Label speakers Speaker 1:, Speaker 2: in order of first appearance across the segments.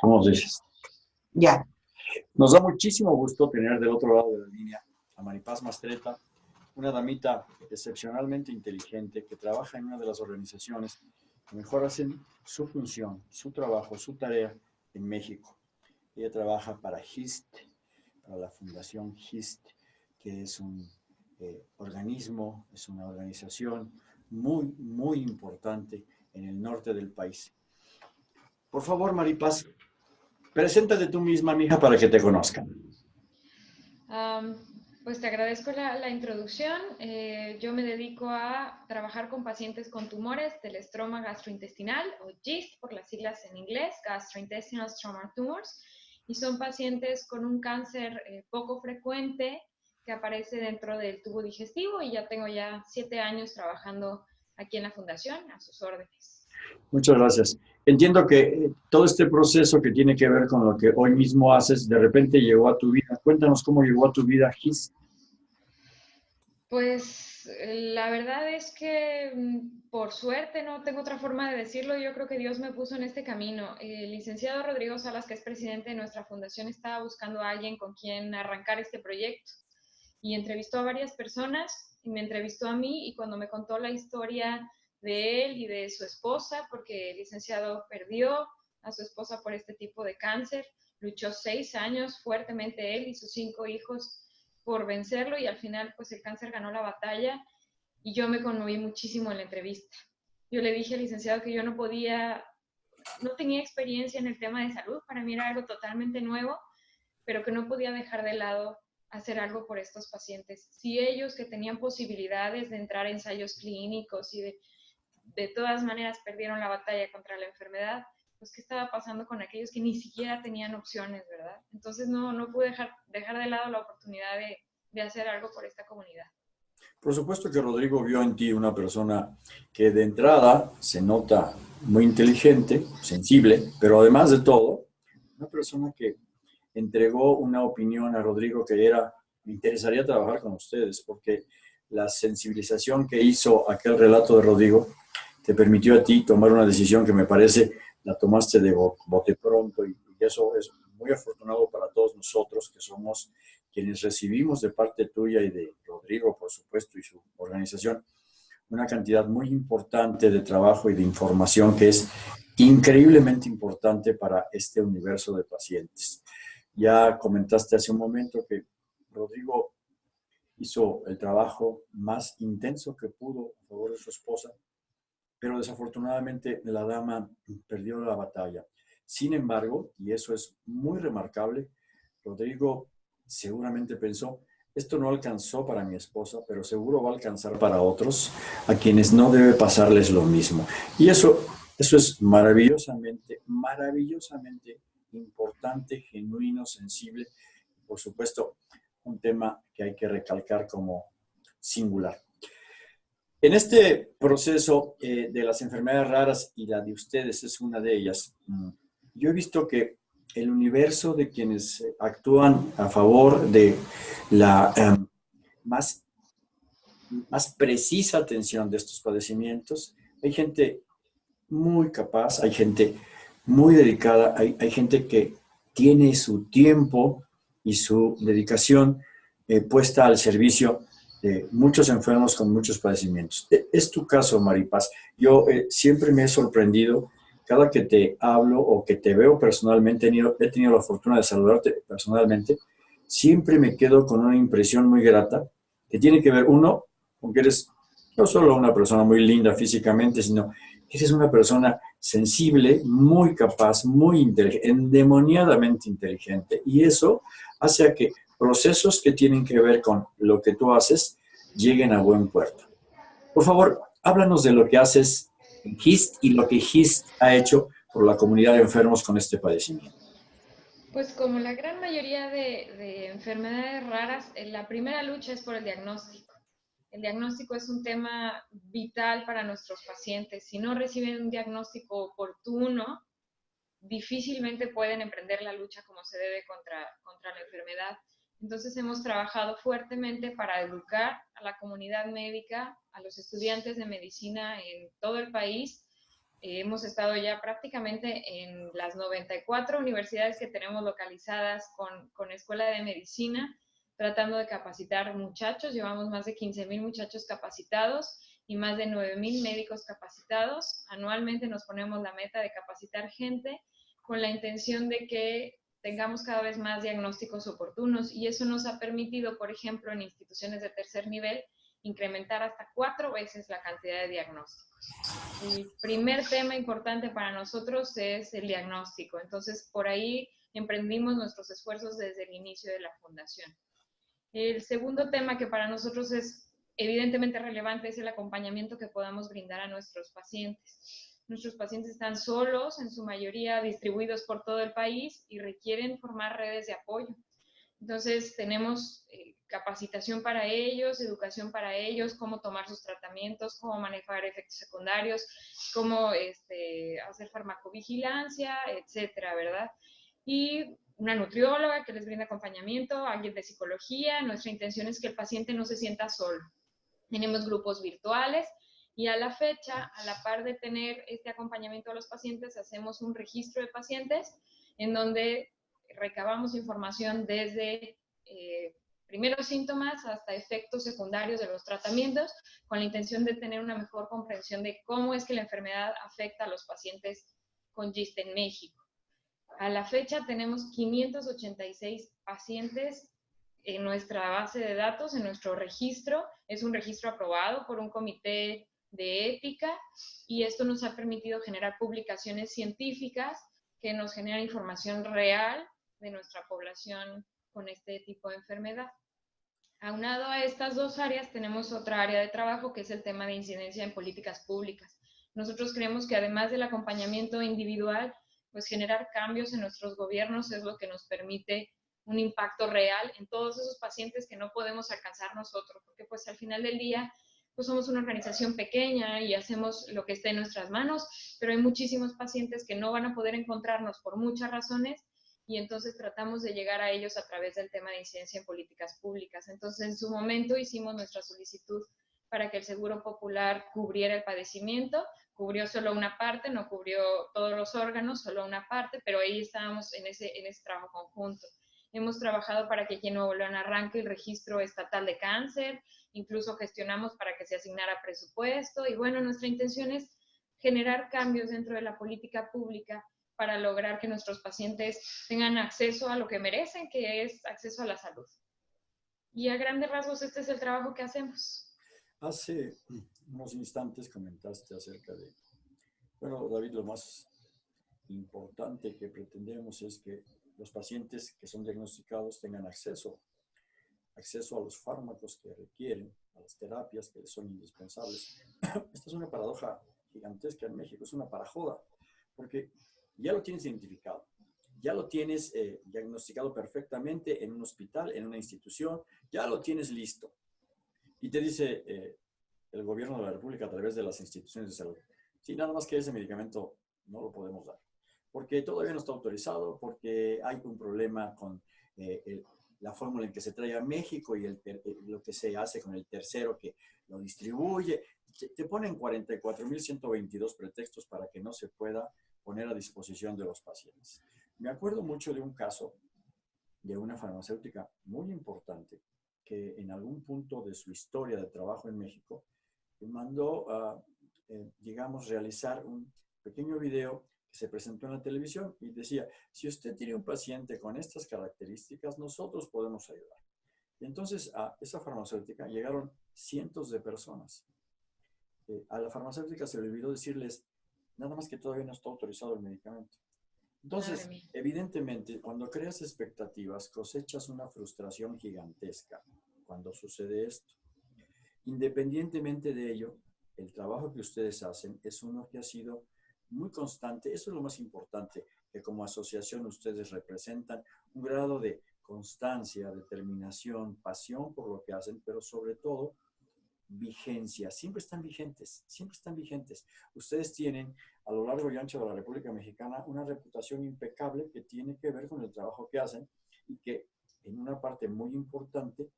Speaker 1: ¿Cómo dices?
Speaker 2: Ya.
Speaker 1: Nos da muchísimo gusto tener del otro lado de la línea a Maripaz Mastretta, una damita excepcionalmente inteligente que trabaja en una de las organizaciones que mejor hacen su función, su trabajo, su tarea en México. Ella trabaja para HIST, para la Fundación HIST, que es un organismo, es una organización muy importante en el norte del país. Por favor, Maripaz, preséntate tú misma, mija, para que te conozcan.
Speaker 3: Um, pues te agradezco la introducción. Yo me dedico a trabajar con pacientes con tumores del estroma gastrointestinal, o GIST por las siglas en inglés, Gastrointestinal Stromal Tumors, y son pacientes con un cáncer poco frecuente que aparece dentro del tubo digestivo, y ya tengo 7 años trabajando aquí en la fundación, a sus órdenes.
Speaker 1: Muchas gracias. Entiendo que todo este proceso que tiene que ver con lo que hoy mismo haces, de repente llegó a tu vida. Cuéntanos cómo llegó a tu vida GIST.
Speaker 3: Pues la verdad es que por suerte, no tengo otra forma de decirlo, yo creo que Dios me puso en este camino. El licenciado Rodrigo Salas, que es presidente de nuestra fundación, estaba buscando a alguien con quien arrancar este proyecto y entrevistó a varias personas y me entrevistó a mí, y cuando me contó la historia de él y de su esposa, porque el licenciado perdió a su esposa por este tipo de cáncer, luchó 6 años fuertemente él y sus 5 hijos por vencerlo, y al final pues el cáncer ganó la batalla, y yo me conmoví muchísimo en la entrevista. Yo le dije al licenciado que yo no tenía experiencia en el tema de salud, para mí era algo totalmente nuevo, pero que no podía dejar de lado hacer algo por estos pacientes. Si ellos, que tenían posibilidades de entrar a ensayos clínicos y de todas maneras perdieron la batalla contra la enfermedad, pues qué estaba pasando con aquellos que ni siquiera tenían opciones, ¿verdad? Entonces no pude dejar de lado la oportunidad de hacer algo por esta comunidad.
Speaker 1: Por supuesto que Rodrigo vio en ti una persona que de entrada se nota muy inteligente, sensible, pero además de todo, una persona que entregó una opinión a Rodrigo que era: me interesaría trabajar con ustedes, porque la sensibilización que hizo aquel relato de Rodrigo te permitió a ti tomar una decisión que me parece la tomaste de bote pronto, y eso es muy afortunado para todos nosotros que somos quienes recibimos de parte tuya y de Rodrigo, por supuesto, y su organización, una cantidad muy importante de trabajo y de información que es increíblemente importante para este universo de pacientes. Ya comentaste hace un momento que Rodrigo hizo el trabajo más intenso que pudo a favor de su esposa, pero desafortunadamente la dama perdió la batalla. Sin embargo, y eso es muy remarcable, Rodrigo seguramente pensó: esto no alcanzó para mi esposa, pero seguro va a alcanzar para otros a quienes no debe pasarles lo mismo. Y eso es maravillosamente importante, genuino, sensible, por supuesto, un tema que hay que recalcar como singular. En este proceso de las enfermedades raras, y la de ustedes es una de ellas, yo he visto que el universo de quienes actúan a favor de la más precisa atención de estos padecimientos, hay gente muy capaz, hay gente muy dedicada, hay gente que tiene su tiempo y su dedicación puesta al servicio de muchos enfermos con muchos padecimientos. Es tu caso, Maripaz. Yo siempre me he sorprendido cada que te hablo o que te veo personalmente. He tenido la fortuna de saludarte personalmente. Siempre me quedo con una impresión muy grata que tiene que ver, uno, con que eres no solo una persona muy linda físicamente, sino que eres una persona sensible, muy capaz, muy inteligente, endemoniadamente inteligente. Y eso hace a que procesos que tienen que ver con lo que tú haces lleguen a buen puerto. Por favor, háblanos de lo que haces en HIST y lo que HIST ha hecho por la comunidad de enfermos con este padecimiento.
Speaker 3: Pues como la gran mayoría de enfermedades raras, la primera lucha es por el diagnóstico. El diagnóstico es un tema vital para nuestros pacientes. Si no reciben un diagnóstico oportuno, difícilmente pueden emprender la lucha como se debe contra la enfermedad. Entonces hemos trabajado fuertemente para educar a la comunidad médica, a los estudiantes de medicina en todo el país, Hemos estado ya prácticamente en las 94 universidades que tenemos localizadas con Escuela de Medicina, tratando de capacitar muchachos. Llevamos más de 15,000 muchachos capacitados y más de 9,000 médicos capacitados. Anualmente nos ponemos la meta de capacitar gente con la intención de que tengamos cada vez más diagnósticos oportunos, y eso nos ha permitido, por ejemplo, en instituciones de tercer nivel, incrementar hasta 4 veces la cantidad de diagnósticos. El primer tema importante para nosotros es el diagnóstico, entonces por ahí emprendimos nuestros esfuerzos desde el inicio de la fundación. El segundo tema que para nosotros es evidentemente relevante es el acompañamiento que podamos brindar a nuestros pacientes. Nuestros pacientes están solos, en su mayoría distribuidos por todo el país, y requieren formar redes de apoyo. Entonces tenemos capacitación para ellos, educación para ellos, cómo tomar sus tratamientos, cómo manejar efectos secundarios, cómo hacer farmacovigilancia, etcétera, ¿verdad? Y una nutrióloga que les brinda acompañamiento, alguien de psicología. Nuestra intención es que el paciente no se sienta solo. Tenemos grupos virtuales y a la fecha, a la par de tener este acompañamiento a los pacientes, hacemos un registro de pacientes en donde recabamos información desde primeros síntomas hasta efectos secundarios de los tratamientos, con la intención de tener una mejor comprensión de cómo es que la enfermedad afecta a los pacientes con GIST en México. A la fecha tenemos 586 pacientes en nuestra base de datos, en nuestro registro. Es un registro aprobado por un comité de ética, y esto nos ha permitido generar publicaciones científicas que nos generan información real de nuestra población con este tipo de enfermedad. Aunado a estas dos áreas, tenemos otra área de trabajo que es el tema de incidencia en políticas públicas. Nosotros creemos que además del acompañamiento individual, pues generar cambios en nuestros gobiernos es lo que nos permite un impacto real en todos esos pacientes que no podemos alcanzar nosotros, porque pues al final del día pues somos una organización pequeña y hacemos lo que esté en nuestras manos, pero hay muchísimos pacientes que no van a poder encontrarnos por muchas razones, y entonces tratamos de llegar a ellos a través del tema de incidencia en políticas públicas. Entonces, en su momento hicimos nuestra solicitud para que el Seguro Popular cubriera el padecimiento. Cubrió solo una parte, no cubrió todos los órganos, solo una parte, pero ahí estábamos en ese trabajo conjunto. Hemos trabajado para que aquí en Nuevo León arranque el registro estatal de cáncer, incluso gestionamos para que se asignara presupuesto, y bueno, nuestra intención es generar cambios dentro de la política pública para lograr que nuestros pacientes tengan acceso a lo que merecen, que es acceso a la salud. Y a grandes rasgos este es el trabajo que hacemos.
Speaker 1: Hace unos instantes comentaste acerca de, bueno, David, lo más importante que pretendemos es que los pacientes que son diagnosticados tengan acceso a los fármacos que requieren, a las terapias que les son indispensables. Esta es una paradoja gigantesca en México, es una parajoda, porque ya lo tienes identificado, ya lo tienes diagnosticado perfectamente en un hospital, en una institución, ya lo tienes listo. Y te dice el gobierno de la República a través de las instituciones de salud, sí, nada más que ese medicamento no lo podemos dar, porque todavía no está autorizado, porque hay un problema con la fórmula en que se trae a México y lo que se hace con el tercero que lo distribuye. Te ponen 44,122 pretextos para que no se pueda poner a disposición de los pacientes. Me acuerdo mucho de un caso de una farmacéutica muy importante que en algún punto de su historia de trabajo en México mandó a, digamos, realizar un pequeño video que se presentó en la televisión y decía, si usted tiene un paciente con estas características, nosotros podemos ayudar. Y entonces a esa farmacéutica llegaron cientos de personas. A la farmacéutica se le olvidó decirles, nada más que todavía no está autorizado el medicamento. Entonces, evidentemente, cuando creas expectativas, cosechas una frustración gigantesca cuando sucede esto. Independientemente de ello, el trabajo que ustedes hacen es uno que ha sido muy constante. Eso es lo más importante, que como asociación ustedes representan un grado de constancia, determinación, pasión por lo que hacen, pero sobre todo vigencia. Siempre están vigentes, siempre están vigentes. Ustedes tienen a lo largo y ancho de la República Mexicana una reputación impecable que tiene que ver con el trabajo que hacen y que en una parte muy importante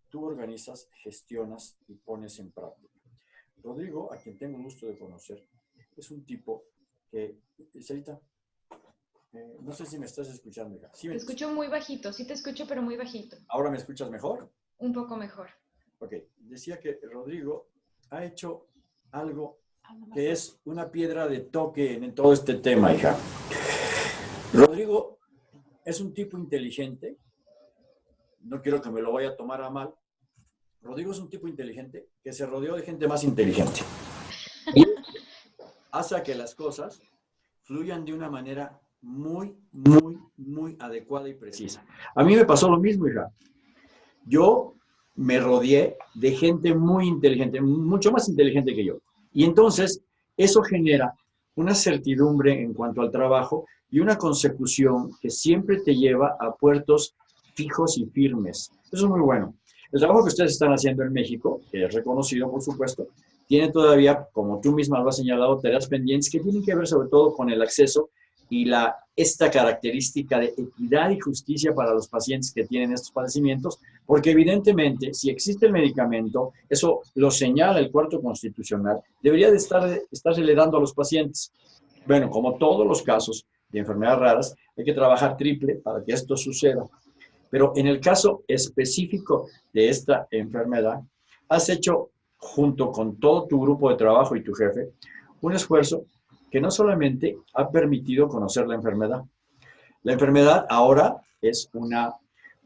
Speaker 1: tú organizas, gestionas y pones en práctica. Rodrigo, a quien tengo el gusto de conocer, es un tipo Sarita, no sé si me estás escuchando, hija. ¿Sí
Speaker 3: Te escucho muy bajito, sí te escucho, pero muy bajito.
Speaker 1: ¿Ahora me escuchas mejor?
Speaker 3: Un poco mejor.
Speaker 1: Ok, decía que Rodrigo ha hecho algo que es una piedra de toque en todo este tema, hija. Rodrigo es un tipo inteligente, no quiero que me lo vaya a tomar a mal. Rodrigo es un tipo inteligente que se rodeó de gente más inteligente. Y hace que las cosas fluyan de una manera muy adecuada y precisa. A mí me pasó lo mismo, hija. Yo me rodeé de gente muy inteligente, mucho más inteligente que yo. Y entonces eso genera una certidumbre en cuanto al trabajo y una consecución que siempre te lleva a puertos fijos y firmes. Eso es muy bueno. El trabajo que ustedes están haciendo en México, que es reconocido, por supuesto, tiene todavía, como tú misma lo has señalado, tareas pendientes que tienen que ver sobre todo con el acceso y esta característica de equidad y justicia para los pacientes que tienen estos padecimientos, porque evidentemente, si existe el medicamento, eso lo señala el cuarto constitucional, debería de estársele dando a los pacientes. Bueno, como todos los casos de enfermedades raras, hay que trabajar triple para que esto suceda. Pero en el caso específico de esta enfermedad, has hecho, junto con todo tu grupo de trabajo y tu jefe, un esfuerzo que no solamente ha permitido conocer la enfermedad ahora es una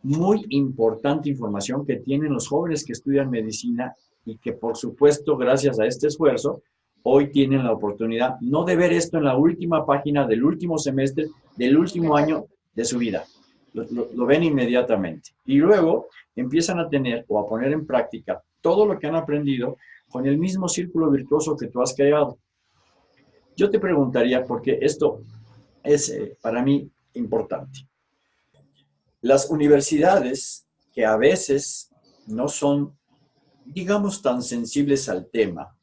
Speaker 1: muy importante información que tienen los jóvenes que estudian medicina y que, por supuesto, gracias a este esfuerzo, hoy tienen la oportunidad no de ver esto en la última página del último semestre, del último año de su vida. Lo ven inmediatamente. Y luego empiezan a tener o a poner en práctica todo lo que han aprendido con el mismo círculo virtuoso que tú has creado. Yo te preguntaría, porque esto es para mí importante. Las universidades que a veces no son, digamos, tan sensibles al tema,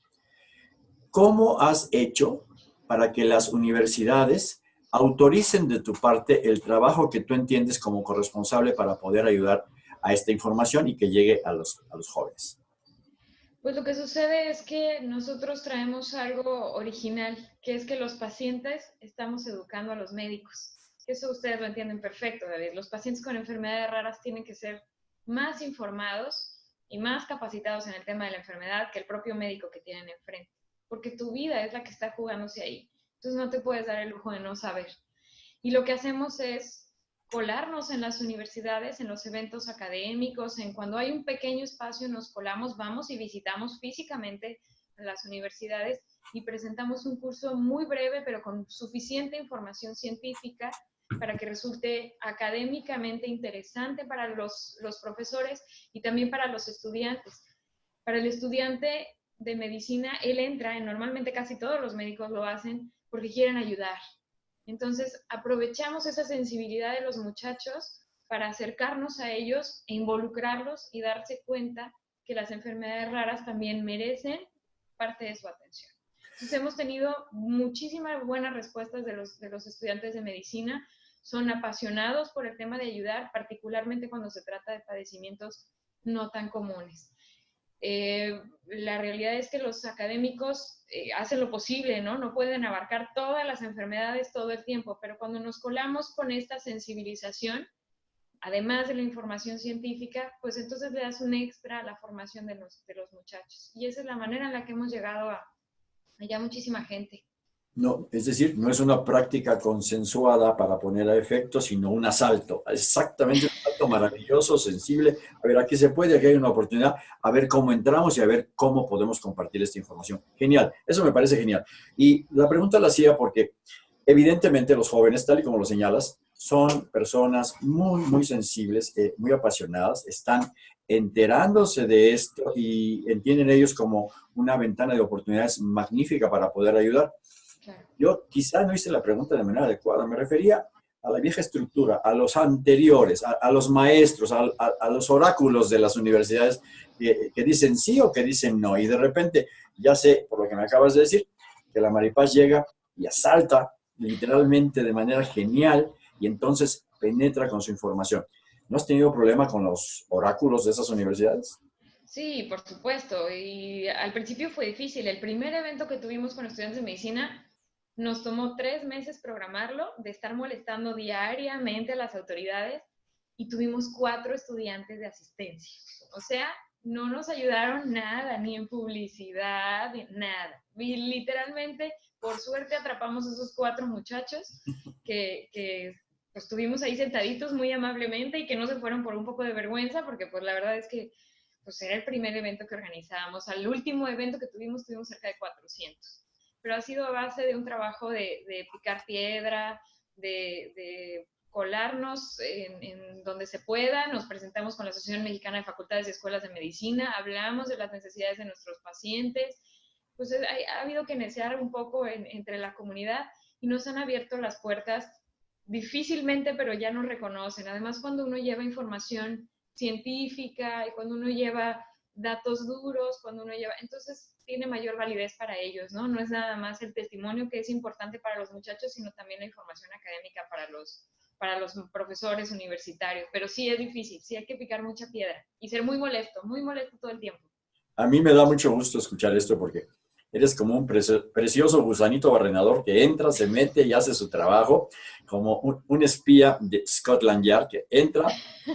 Speaker 1: ¿cómo has hecho para que las universidades autoricen de tu parte el trabajo que tú entiendes como corresponsable para poder ayudar a esta información y que llegue a los jóvenes?
Speaker 3: Pues lo que sucede es que nosotros traemos algo original, que es que los pacientes estamos educando a los médicos. Eso ustedes lo entienden perfecto, David. Los pacientes con enfermedades raras tienen que ser más informados y más capacitados en el tema de la enfermedad que el propio médico que tienen enfrente, porque tu vida es la que está jugándose ahí. Entonces no te puedes dar el lujo de no saber. Y lo que hacemos es colarnos en las universidades, en los eventos académicos, en cuando hay un pequeño espacio nos colamos, vamos y visitamos físicamente las universidades y presentamos un curso muy breve, pero con suficiente información científica para que resulte académicamente interesante para los profesores y también para los estudiantes. Para el estudiante de medicina, él entra, normalmente casi todos los médicos lo hacen, porque quieren ayudar. Entonces, aprovechamos esa sensibilidad de los muchachos para acercarnos a ellos e involucrarlos y darse cuenta que las enfermedades raras también merecen parte de su atención. Entonces, hemos tenido muchísimas buenas respuestas de los estudiantes de medicina. Son apasionados por el tema de ayudar, particularmente cuando se trata de padecimientos no tan comunes. La realidad es que los académicos hacen lo posible, ¿no? No pueden abarcar todas las enfermedades todo el tiempo, pero cuando nos colamos con esta sensibilización, además de la información científica, pues entonces le das un extra a la formación de los muchachos. Y esa es la manera en la que hemos llegado a ya muchísima gente.
Speaker 1: No, es decir, no es una práctica consensuada para poner a efecto, sino un asalto. Exactamente, un asalto maravilloso, sensible. A ver, aquí se puede, aquí hay una oportunidad, a ver cómo entramos y a ver cómo podemos compartir esta información. Genial, eso me parece genial. Y la pregunta la hacía porque evidentemente los jóvenes, tal y como lo señalas, son personas muy sensibles, muy apasionadas, están enterándose de esto y entienden ellos como una ventana de oportunidades magnífica para poder ayudar. Claro. Yo quizá no hice la pregunta de manera adecuada, me refería a la vieja estructura, a los anteriores, a los maestros, a los oráculos de las universidades que dicen sí o que dicen no. Y de repente, ya sé, por lo que me acabas de decir, que la Maripaz llega y asalta literalmente de manera genial y entonces penetra con su información. ¿No has tenido problema con los oráculos de esas universidades?
Speaker 3: Sí, por supuesto. Y al principio fue difícil. El primer evento que tuvimos con estudiantes de medicina Nos tomó 3 meses programarlo, de estar molestando diariamente a las autoridades, y tuvimos 4 estudiantes de asistencia. O sea, no nos ayudaron nada, ni en publicidad, nada. Y literalmente, por suerte, atrapamos a esos 4 muchachos que pues estuvimos ahí sentaditos muy amablemente y que no se fueron por un poco de vergüenza, porque pues la verdad es que pues era el primer evento que organizábamos. Al último evento que tuvimos cerca de 400. Pero ha sido a base de un trabajo de picar piedra, de colarnos en donde se pueda. Nos presentamos con la Asociación Mexicana de Facultades y Escuelas de Medicina, hablamos de las necesidades de nuestros pacientes. Pues ha habido que necear un poco entre la comunidad y nos han abierto las puertas difícilmente, pero ya nos reconocen. Además, cuando uno lleva información científica y cuando uno lleva datos duros, cuando uno lleva, entonces tiene mayor validez para ellos, ¿no? No es nada más el testimonio que es importante para los muchachos, sino también la información académica para los profesores universitarios. Pero sí es difícil, sí hay que picar mucha piedra y ser muy molesto todo el tiempo.
Speaker 1: A mí me da mucho gusto escuchar esto porque eres como un precioso gusanito barrenador que entra, se mete y hace su trabajo, como un espía de Scotland Yard que entra,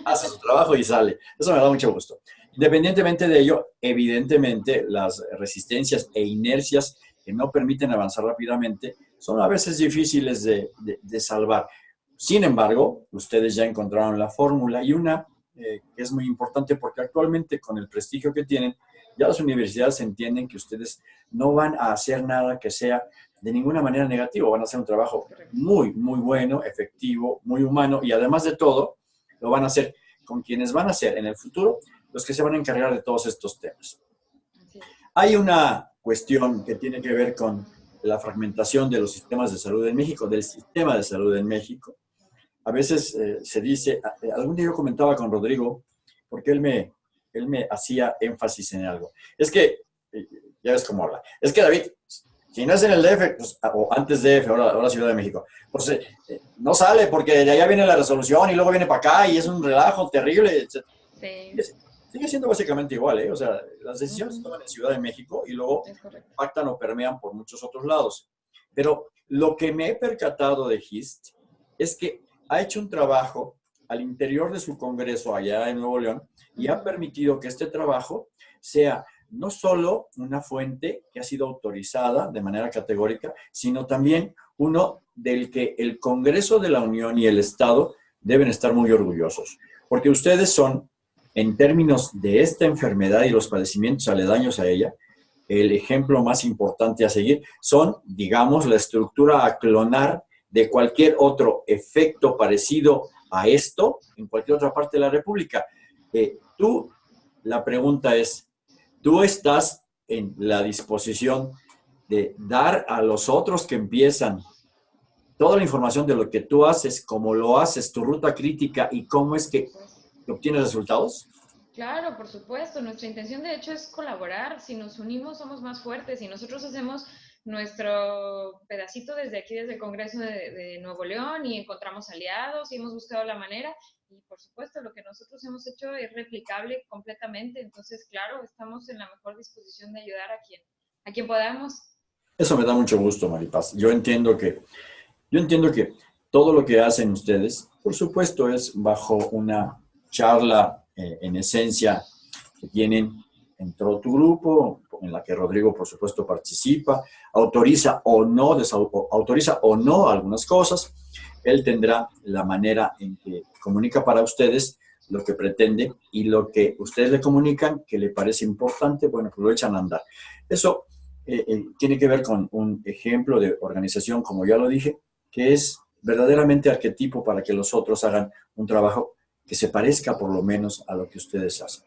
Speaker 1: hace su trabajo y sale. Eso me da mucho gusto. Independientemente de ello, evidentemente las resistencias e inercias que no permiten avanzar rápidamente son a veces difíciles de salvar. Sin embargo, ustedes ya encontraron la fórmula y una que es muy importante porque actualmente con el prestigio que tienen, ya las universidades entienden que ustedes no van a hacer nada que sea de ninguna manera negativo, van a hacer un trabajo muy, muy bueno, efectivo, muy humano y además de todo, lo van a hacer con quienes van a ser en el futuro los que se van a encargar de todos estos temas. Hay una cuestión que tiene que ver con la fragmentación de los sistemas de salud en México, del sistema de salud en México. A veces se dice, algún día yo comentaba con Rodrigo, porque él me hacía énfasis en algo. Es que, ya ves cómo habla, es que David, si no es en el DF, pues, o antes DF, ahora Ciudad de México, pues no sale porque de allá viene la resolución y luego viene para acá y es un relajo terrible, etc. Sí. Sigue siendo básicamente igual, ¿eh? O sea, las decisiones se toman en Ciudad de México y luego impactan o permean por muchos otros lados. Pero lo que me he percatado de HIST es que ha hecho un trabajo al interior de su congreso allá en Nuevo León y ha permitido que este trabajo sea no solo una fuente que ha sido autorizada de manera categórica, sino también uno del que el Congreso de la Unión y el Estado deben estar muy orgullosos, porque ustedes son, en términos de esta enfermedad y los padecimientos aledaños a ella, el ejemplo más importante a seguir. Son, digamos, la estructura a clonar de cualquier otro efecto parecido a esto en cualquier otra parte de la República. La pregunta es, ¿tú estás en la disposición de dar a los otros que empiezan toda la información de lo que tú haces, cómo lo haces, tu ruta crítica y cómo es que obtienes resultados?
Speaker 3: Claro, por supuesto. Nuestra intención, de hecho, es colaborar. Si nos unimos, somos más fuertes. Si nosotros hacemos nuestro pedacito desde aquí, desde el Congreso de Nuevo León, y encontramos aliados y hemos buscado la manera, y por supuesto, lo que nosotros hemos hecho es replicable completamente. Entonces, claro, estamos en la mejor disposición de ayudar a quien podamos.
Speaker 1: Eso me da mucho gusto, Maripaz. Yo entiendo que todo lo que hacen ustedes, por supuesto, es bajo una charla en esencia que tienen dentro de tu grupo, en la que Rodrigo, por supuesto, participa, autoriza o no algunas cosas. Él tendrá la manera en que comunica para ustedes lo que pretende y lo que ustedes le comunican que le parece importante, bueno, pues lo echan a andar. Eso tiene que ver con un ejemplo de organización, como ya lo dije, que es verdaderamente arquetipo para que los otros hagan un trabajo que se parezca por lo menos a lo que ustedes hacen.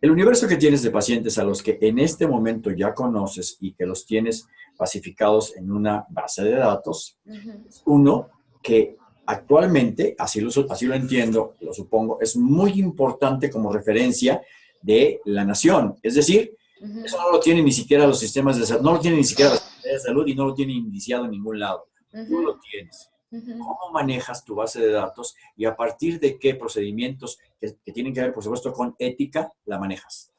Speaker 1: El universo que tienes de pacientes a los que en este momento ya conoces y que los tienes pacificados en una base de datos, es uno que actualmente, así lo entiendo, lo supongo, es muy importante como referencia de la nación. Es decir, eso no lo tienen ni siquiera los sistemas de salud, no lo tienen ni siquiera las secretarías de salud y no lo tienen indiciado en ningún lado. Tú lo tienes. ¿Cómo manejas tu base de datos y a partir de qué procedimientos que tienen que ver, por supuesto, con ética, la manejas?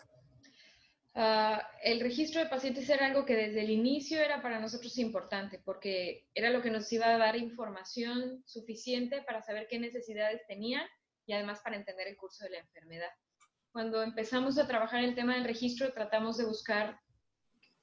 Speaker 3: El registro de pacientes era algo que desde el inicio era para nosotros importante, porque era lo que nos iba a dar información suficiente para saber qué necesidades tenían y además para entender el curso de la enfermedad. Cuando empezamos a trabajar el tema del registro, tratamos de buscar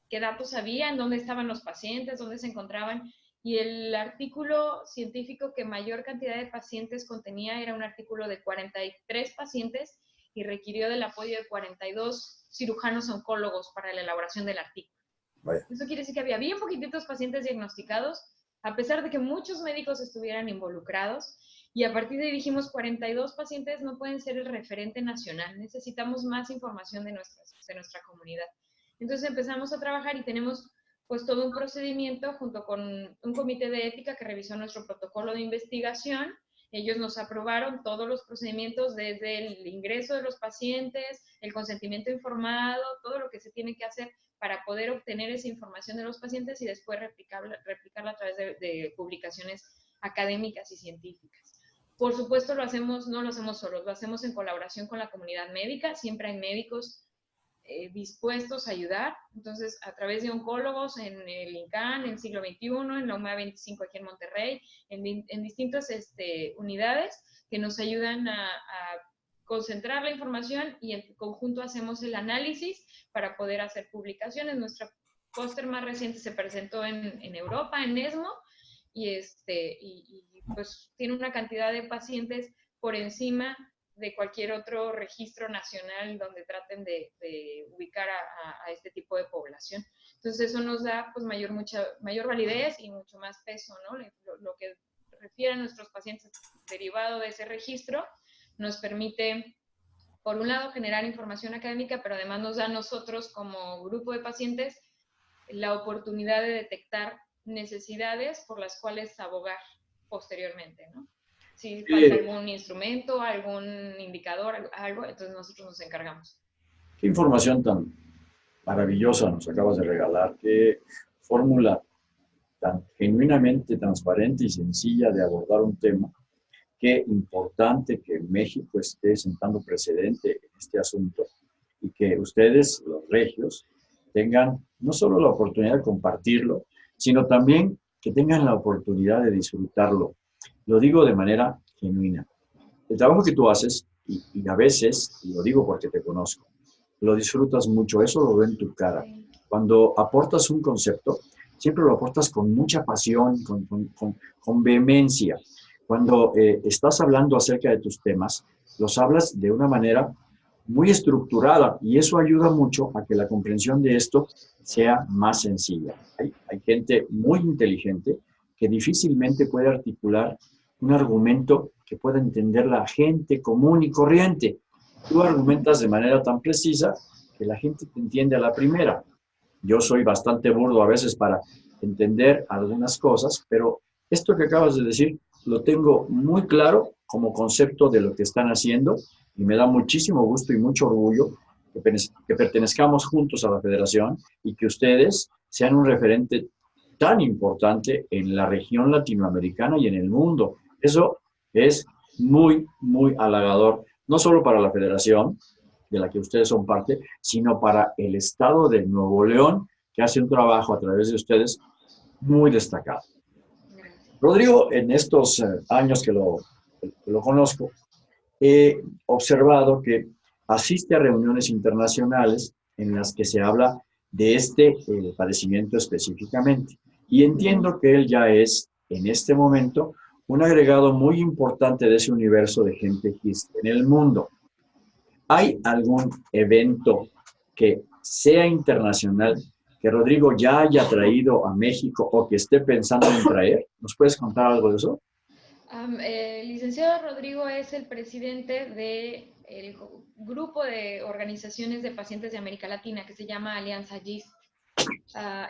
Speaker 3: qué datos había, en dónde estaban los pacientes, dónde se encontraban, y el artículo científico que mayor cantidad de pacientes contenía era un artículo de 43 pacientes y requirió del apoyo de 42 cirujanos oncólogos para la elaboración del artículo.
Speaker 1: Vaya.
Speaker 3: Eso quiere decir que había bien poquititos pacientes diagnosticados, a pesar de que muchos médicos estuvieran involucrados, y a partir de ahí dijimos 42 pacientes no pueden ser el referente nacional, necesitamos más información de nuestra comunidad. Entonces empezamos a trabajar y tenemos pues todo un procedimiento junto con un comité de ética que revisó nuestro protocolo de investigación. Ellos nos aprobaron todos los procedimientos desde el ingreso de los pacientes, el consentimiento informado, todo lo que se tiene que hacer para poder obtener esa información de los pacientes y después replicarla a través de publicaciones académicas y científicas. Por supuesto, no lo hacemos solos, lo hacemos en colaboración con la comunidad médica, siempre hay médicos dispuestos a ayudar. Entonces, a través de oncólogos en el INCAN, en siglo XXI, en la UMA 25 aquí en Monterrey, en distintas unidades que nos ayudan a concentrar la información y en conjunto hacemos el análisis para poder hacer publicaciones. Nuestro póster más reciente se presentó en Europa, en ESMO, y pues tiene una cantidad de pacientes por encima de cualquier otro registro nacional donde traten de ubicar a este tipo de población. Entonces eso nos da pues mayor validez y mucho más peso, ¿no? Lo que refiere a nuestros pacientes derivado de ese registro nos permite, por un lado, generar información académica, pero además nos da a nosotros como grupo de pacientes la oportunidad de detectar necesidades por las cuales abogar posteriormente, ¿no? Si falta algún instrumento, algún indicador, algo, entonces nosotros nos encargamos.
Speaker 1: Qué información tan maravillosa nos acabas de regalar, qué fórmula tan genuinamente transparente y sencilla de abordar un tema. Qué importante que México esté sentando precedente en este asunto y que ustedes, los regios, tengan no solo la oportunidad de compartirlo, sino también que tengan la oportunidad de disfrutarlo. Lo digo de manera genuina. El trabajo que tú haces, y a veces, y lo digo porque te conozco, lo disfrutas mucho, eso lo veo en tu cara. Cuando aportas un concepto, siempre lo aportas con mucha pasión, con vehemencia. Cuando estás hablando acerca de tus temas, los hablas de una manera muy estructurada y eso ayuda mucho a que la comprensión de esto sea más sencilla. Hay gente muy inteligente que difícilmente puede articular un argumento que pueda entender la gente común y corriente. Tú argumentas de manera tan precisa que la gente te entiende a la primera. Yo soy bastante burdo a veces para entender algunas cosas, pero esto que acabas de decir lo tengo muy claro como concepto de lo que están haciendo y me da muchísimo gusto y mucho orgullo que pertenezcamos juntos a la federación y que ustedes sean un referente tan importante en la región latinoamericana y en el mundo. Eso es muy, muy halagador, no solo para la federación, de la que ustedes son parte, sino para el estado de Nuevo León, que hace un trabajo a través de ustedes muy destacado. Rodrigo, en estos años que lo conozco, he observado que asiste a reuniones internacionales en las que se habla de este padecimiento específicamente. Y entiendo que él ya es, en este momento, un agregado muy importante de ese universo de gente GIST en el mundo. ¿Hay algún evento que sea internacional que Rodrigo ya haya traído a México o que esté pensando en traer? ¿Nos puedes contar algo de eso?
Speaker 3: El licenciado Rodrigo es el presidente del grupo de organizaciones de pacientes de América Latina que se llama Alianza GIST.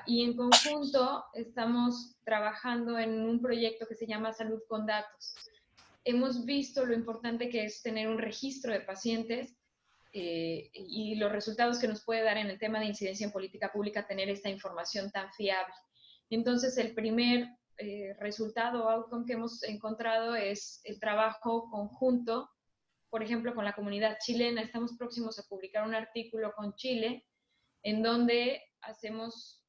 Speaker 3: Y en conjunto estamos trabajando en un proyecto que se llama Salud con Datos. Hemos visto lo importante que es tener un registro de pacientes y los resultados que nos puede dar en el tema de incidencia en política pública tener esta información tan fiable. Entonces, el primer resultado o outcome que hemos encontrado es el trabajo conjunto, por ejemplo, con la comunidad chilena. Estamos próximos a publicar un artículo con Chile en donde hacemos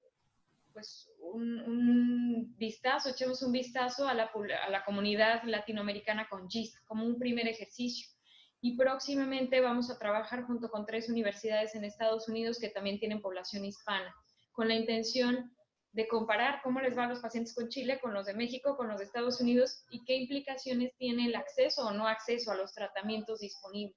Speaker 3: pues un vistazo, echemos un vistazo a la comunidad latinoamericana con GIST, como un primer ejercicio. Y próximamente vamos a trabajar junto con 3 universidades en Estados Unidos que también tienen población hispana, con la intención de comparar cómo les va a los pacientes con Chile, con los de México, con los de Estados Unidos y qué implicaciones tiene el acceso o no acceso a los tratamientos disponibles.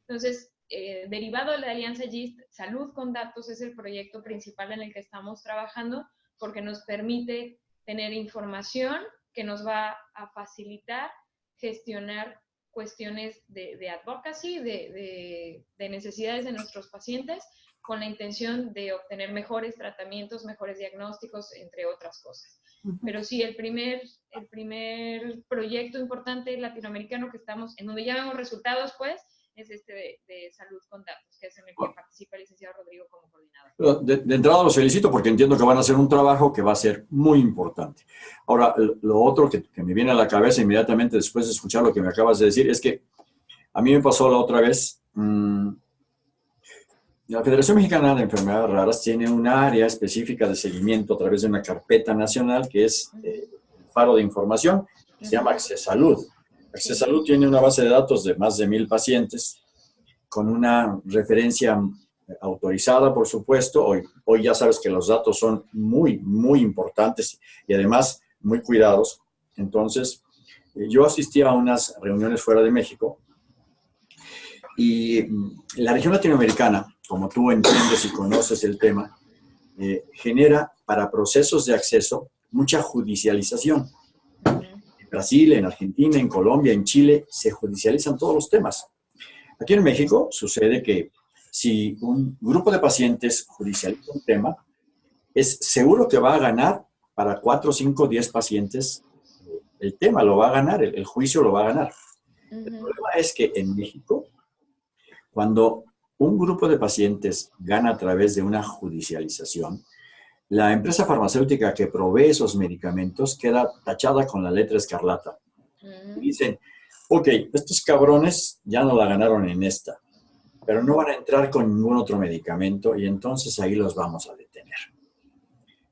Speaker 3: Entonces, derivado de la Alianza GIST, Salud con Datos es el proyecto principal en el que estamos trabajando porque nos permite tener información que nos va a facilitar gestionar cuestiones de advocacy, de necesidades de nuestros pacientes, con la intención de obtener mejores tratamientos, mejores diagnósticos, entre otras cosas. Pero sí, el primer proyecto importante latinoamericano que estamos, en donde ya vemos resultados, pues, es este de Salud con Datos, que es en el que participa el licenciado Rodrigo como coordinador.
Speaker 1: De entrada los felicito porque entiendo que van a hacer un trabajo que va a ser muy importante. Ahora, lo otro que me viene a la cabeza inmediatamente después de escuchar lo que me acabas de decir es que a mí me pasó la otra vez. La Federación Mexicana de Enfermedades Raras tiene un área específica de seguimiento a través de una carpeta nacional que es el faro de información, que se llama Accesalud. Accesalud tiene una base de datos de más de 1000 pacientes con una referencia autorizada, por supuesto. Hoy ya sabes que los datos son muy, muy importantes y además muy cuidados. Entonces, yo asistí a unas reuniones fuera de México y la región latinoamericana, como tú entiendes y conoces el tema, genera para procesos de acceso mucha judicialización. En Brasil, en Argentina, en Colombia, en Chile, se judicializan todos los temas. Aquí en México sucede que si un grupo de pacientes judicializa un tema, es seguro que va a ganar para 4, 5, 10 pacientes. El tema lo va a ganar, el juicio lo va a ganar. El problema es que en México, cuando un grupo de pacientes gana a través de una judicialización, la empresa farmacéutica que provee esos medicamentos queda tachada con la letra escarlata. Y dicen, ok, estos cabrones ya no la ganaron en esta, pero no van a entrar con ningún otro medicamento y entonces ahí los vamos a detener.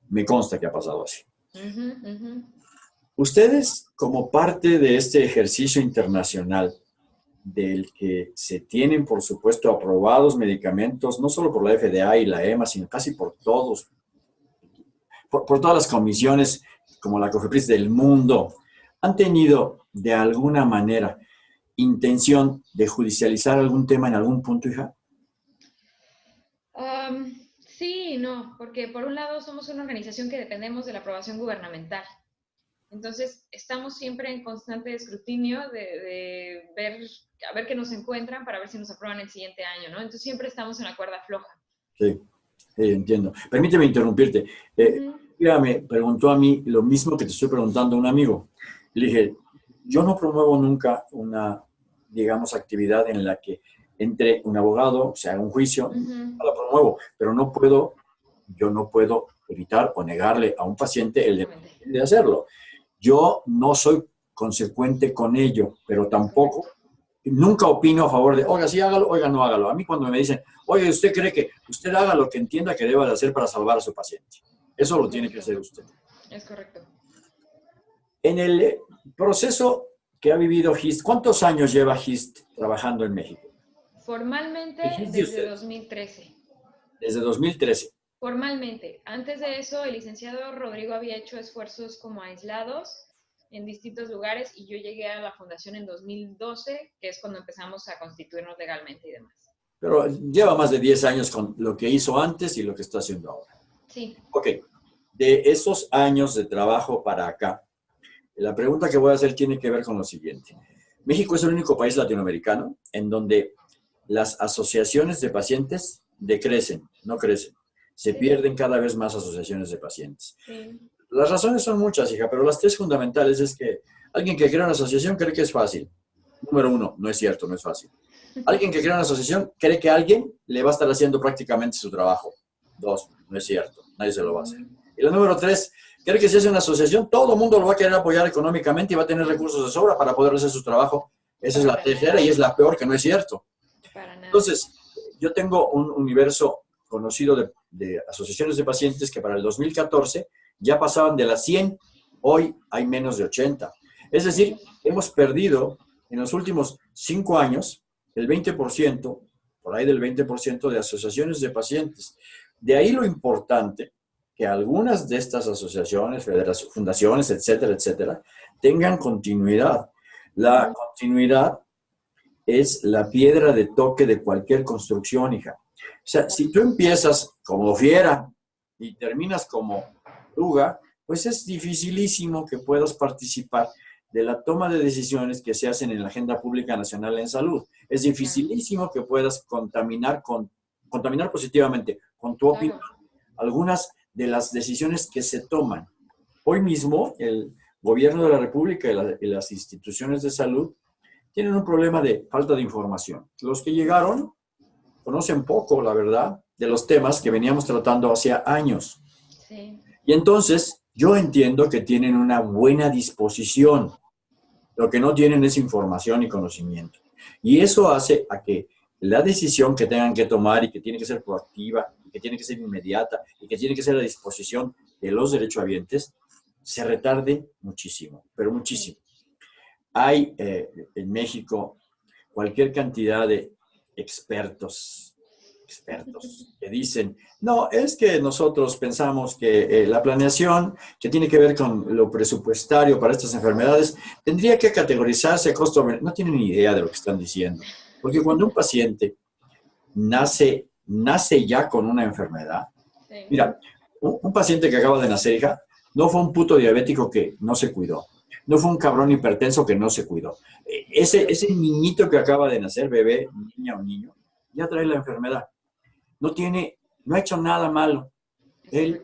Speaker 1: Me consta que ha pasado así. Ustedes, como parte de este ejercicio internacional, del que se tienen, por supuesto, aprobados medicamentos, no solo por la FDA y la EMA, sino casi por todos, por todas las comisiones, como la COFEPRIS del mundo, ¿han tenido de alguna manera intención de judicializar algún tema en algún punto, hija?
Speaker 3: Sí y no, porque por un lado somos una organización que dependemos de la aprobación gubernamental. Entonces, estamos siempre en constante escrutinio de ver, a ver qué nos encuentran para ver si nos aprueban el siguiente año, ¿no? Entonces, siempre estamos en la cuerda floja.
Speaker 1: Sí, entiendo. Permíteme interrumpirte. Me preguntó a mí lo mismo que te estoy preguntando a un amigo. Le dije, yo no promuevo nunca una, digamos, actividad en la que entre un abogado, se haga un juicio, no la promuevo, pero yo no puedo evitar o negarle a un paciente el derecho de hacerlo. Yo no soy consecuente con ello, pero tampoco, nunca opino a favor de, oiga, sí hágalo, oiga, no hágalo. A mí cuando me dicen, oye, ¿usted cree que usted haga lo que entienda que deba de hacer para salvar a su paciente? Eso lo tiene que hacer usted.
Speaker 3: Es correcto.
Speaker 1: En el proceso que ha vivido GIST, ¿cuántos años lleva GIST trabajando en México?
Speaker 3: Formalmente desde 2013.
Speaker 1: Desde 2013.
Speaker 3: Formalmente. Antes de eso, el licenciado Rodrigo había hecho esfuerzos como aislados en distintos lugares y yo llegué a la fundación en 2012, que es cuando empezamos a constituirnos legalmente y demás.
Speaker 1: Pero lleva más de 10 años con lo que hizo antes y lo que está haciendo ahora.
Speaker 3: Sí.
Speaker 1: Ok. De esos años de trabajo para acá, la pregunta que voy a hacer tiene que ver con lo siguiente. México es el único país latinoamericano en donde las asociaciones de pacientes decrecen, no crecen. Se pierden cada vez más asociaciones de pacientes. Sí. Las razones son muchas, hija, pero las 3 fundamentales es que alguien que crea una asociación cree que es fácil. Número 1, no es cierto, no es fácil. Alguien que crea una asociación cree que alguien le va a estar haciendo prácticamente su trabajo. 2, no es cierto, nadie se lo va a hacer. Y la número 3, cree que si hace una asociación, todo el mundo lo va a querer apoyar económicamente y va a tener recursos de sobra para poder hacer su trabajo. Esa es la tercera y es la peor, que no es cierto. Entonces, yo tengo un universo conocido de asociaciones de pacientes que para el 2014 ya pasaban de las 100, hoy hay menos de 80. Es decir, hemos perdido en los últimos 5 años el 20%, por ahí del 20% de asociaciones de pacientes. De ahí lo importante que algunas de estas asociaciones, federaciones, fundaciones, etcétera, etcétera, tengan continuidad. La continuidad es la piedra de toque de cualquier construcción, hija. O sea, si tú empiezas como fiera y terminas como oruga, pues es dificilísimo que puedas participar de la toma de decisiones que se hacen en la Agenda Pública Nacional en Salud. Es dificilísimo que puedas contaminar positivamente con tu opinión algunas de las decisiones que se toman. Hoy mismo, el gobierno de la República y las instituciones de salud tienen un problema de falta de información. Los que llegaron conocen poco, la verdad, de los temas que veníamos tratando hace años. Sí. Y entonces, yo entiendo que tienen una buena disposición. Lo que no tienen es información y conocimiento. Y eso hace a que la decisión que tengan que tomar y que tiene que ser proactiva, y que tiene que ser inmediata y que tiene que ser a disposición de los derechohabientes, se retarde muchísimo, pero muchísimo. Hay en México cualquier cantidad de expertos que dicen, no, es que nosotros pensamos que la planeación que tiene que ver con lo presupuestario para estas enfermedades tendría que categorizarse a costo. No tienen ni idea de lo que están diciendo. Porque cuando un paciente nace ya con una enfermedad, mira, un paciente que acaba de nacer, hija, no fue un puto diabético que no se cuidó. No fue un cabrón hipertenso que no se cuidó. Ese niñito que acaba de nacer, bebé, niña o niño, ya trae la enfermedad. No ha hecho nada malo. Él,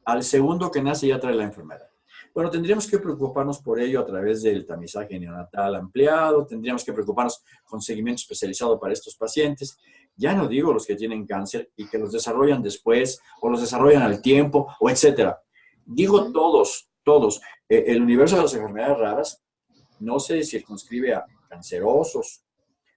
Speaker 1: al segundo que nace, ya trae la enfermedad. Bueno, tendríamos que preocuparnos por ello a través del tamizaje neonatal ampliado, tendríamos que preocuparnos con seguimiento especializado para estos pacientes. Ya no digo los que tienen cáncer y que los desarrollan después, o los desarrollan al tiempo, o etcétera. Digo todos. El universo de las enfermedades raras no se circunscribe a cancerosos,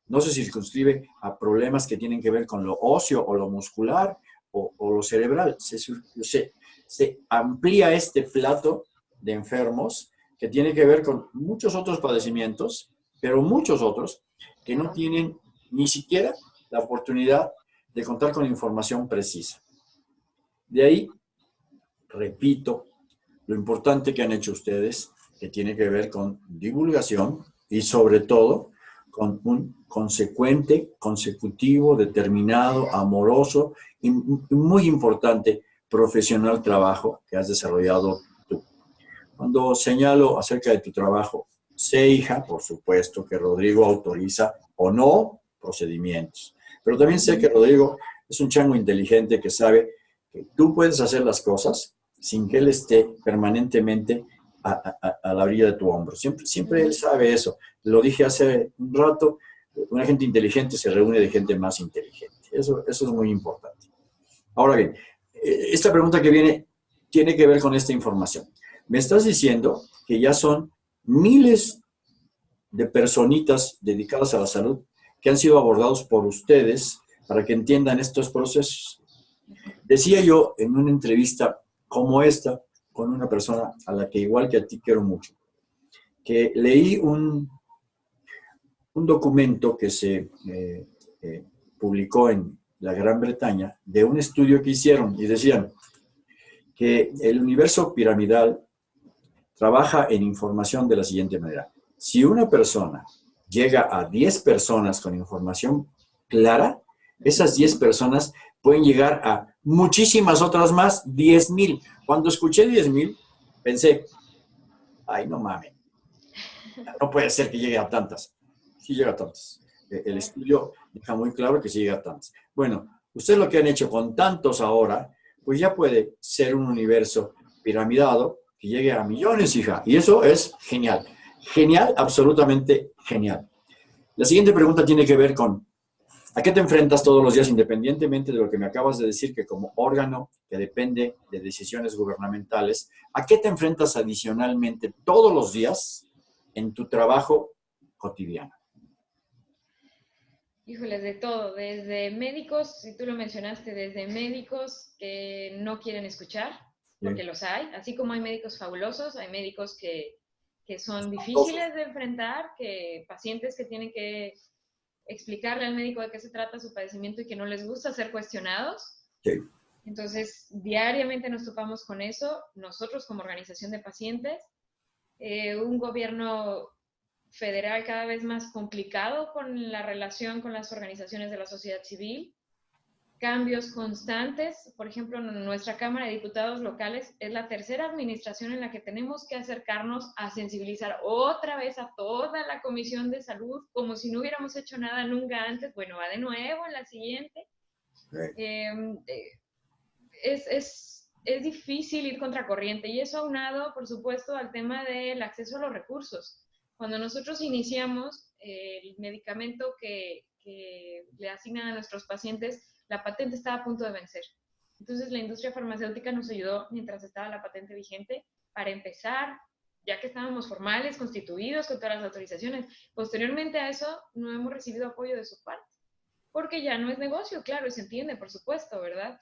Speaker 1: no se circunscribe a problemas que tienen que ver con lo óseo o lo muscular o lo cerebral. Se amplía este plato de enfermos que tiene que ver con muchos otros padecimientos, pero muchos otros que no tienen ni siquiera la oportunidad de contar con información precisa. De ahí, repito, lo importante que han hecho ustedes, que tiene que ver con divulgación y sobre todo con un consecuente, consecutivo, determinado, amoroso y muy importante profesional trabajo que has desarrollado tú. Cuando señalo acerca de tu trabajo, sé, hija, por supuesto, que Rodrigo autoriza o no procedimientos. Pero también sé que Rodrigo es un chango inteligente que sabe que tú puedes hacer las cosas sin que él esté permanentemente a la orilla de tu hombro. Siempre él sabe eso. Lo dije hace un rato, una gente inteligente se reúne de gente más inteligente. Eso es muy importante. Ahora bien, esta pregunta que viene tiene que ver con esta información. Me estás diciendo que ya son miles de personitas dedicadas a la salud que han sido abordados por ustedes para que entiendan estos procesos. Decía yo en una entrevista como esta, con una persona a la que igual que a ti quiero mucho, que leí un documento que se publicó en la Gran Bretaña de un estudio que hicieron y decían que el universo piramidal trabaja en información de la siguiente manera. Si una persona llega a 10 personas con información clara, esas 10 personas pueden llegar a muchísimas otras más, 10,000. Cuando escuché 10,000, pensé, ay, no mames, no puede ser que llegue a tantas. Sí llega a tantas. El estudio deja muy claro que sí llega a tantas. Bueno, ustedes lo que han hecho con tantos ahora, pues ya puede ser un universo piramidado que llegue a millones, hija. Y eso es genial. Genial, absolutamente genial. La siguiente pregunta tiene que ver con ¿a qué te enfrentas todos los días, independientemente de lo que me acabas de decir, que como órgano que depende de decisiones gubernamentales, ¿a qué te enfrentas adicionalmente todos los días en tu trabajo cotidiano?
Speaker 3: Híjoles, de todo, desde médicos, si tú lo mencionaste, desde médicos que no quieren escuchar, porque
Speaker 1: Sí.
Speaker 3: los hay, así como hay médicos fabulosos, hay médicos que son
Speaker 1: Espantosos.
Speaker 3: difíciles de enfrentar, que pacientes que tienen que explicarle al médico de qué se trata su padecimiento y que no les gusta ser cuestionados.
Speaker 1: Sí.
Speaker 3: Entonces, diariamente nos topamos con eso, nosotros como organización de pacientes, un gobierno federal cada vez más complicado con la relación con las organizaciones de la sociedad civil, cambios constantes. Por ejemplo, en nuestra Cámara de Diputados locales es la tercera administración en la que tenemos que acercarnos a sensibilizar otra vez a toda la Comisión de Salud, como si no hubiéramos hecho nada nunca antes. Bueno, va de nuevo en la siguiente.
Speaker 1: Sí.
Speaker 3: Eh, es difícil ir contracorriente y eso aunado, por supuesto, al tema del acceso a los recursos. Cuando nosotros iniciamos el medicamento que le asignan a nuestros pacientes, la patente estaba a punto de vencer. Entonces la industria farmacéutica nos ayudó mientras estaba la patente vigente para empezar, ya que estábamos formales, constituidos con todas las autorizaciones. Posteriormente a eso no hemos recibido apoyo de su parte, porque ya no es negocio, claro, y se entiende, por supuesto, ¿verdad?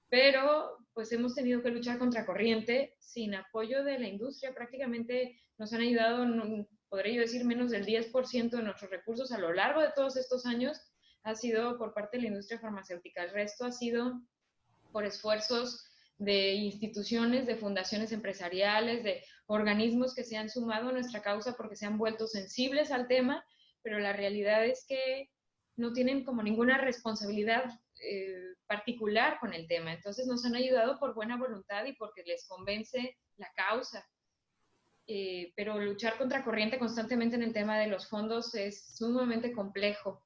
Speaker 3: Pero pues hemos tenido que luchar contra corriente sin apoyo de la industria. Prácticamente nos han ayudado, podría yo decir, menos del 10% de nuestros recursos a lo largo de todos estos años ha sido por parte de la industria farmacéutica. El resto ha sido por esfuerzos de instituciones, de fundaciones empresariales, de organismos que se han sumado a nuestra causa porque se han vuelto sensibles al tema, pero la realidad es que no tienen como ninguna responsabilidad particular con el tema. Entonces nos han ayudado por buena voluntad y porque les convence la causa. Pero luchar contra corriente constantemente en el tema de los fondos es sumamente complejo.